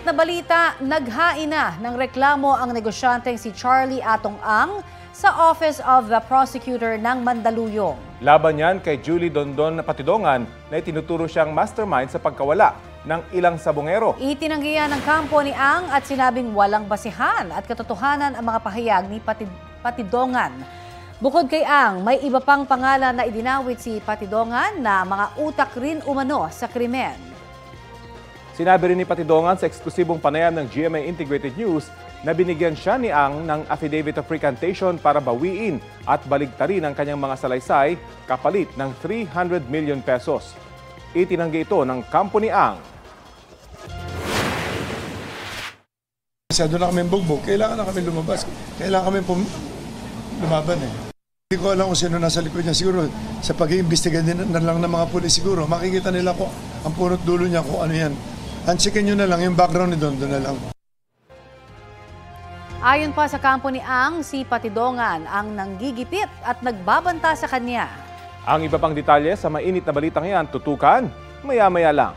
Mainit na balita, naghain na ng reklamo ang negosyanteng si Charlie Atong Ang sa Office of the Prosecutor ng Mandaluyong. Laban yan kay Julie Dondon Patidongan na itinuturo siyang mastermind sa pagkawala ng ilang sabongero. Itinanggihan ng kampo ni Ang at sinabing walang basihan at katotohanan ang mga pahayag ni Patidongan. Bukod kay Ang, may iba pang pangalan na idinawit si Patidongan na mga utak rin umano sa krimen. Sinabi rin ni Patidongan sa eksklusibong panayam ng GMA Integrated News na binigyan siya ni Ang ng affidavit of recantation para bawiin at baligtarin ang kanyang mga salaysay kapalit ng 300 million pesos. Itinanggi ito ng kampo ni Ang. Masyado na kami bugbog, kailangan na kami lumabas. Kailangan kami lumaban eh. Hindi ko alam kung sino nasa likod niya. Siguro sa pag-iimbestiga din na lang ng mga pulis siguro, makikita nila ko ang punot dulo niya kung ano yan. Ansikin nyo na lang, yung background ni Dondo na lang. Ayon pa sa kampo ni Ang, si Patidongan ang nanggigipit at nagbabanta sa kanya. Ang iba pang detalye sa mainit na balitang yan, tutukan maya-maya lang.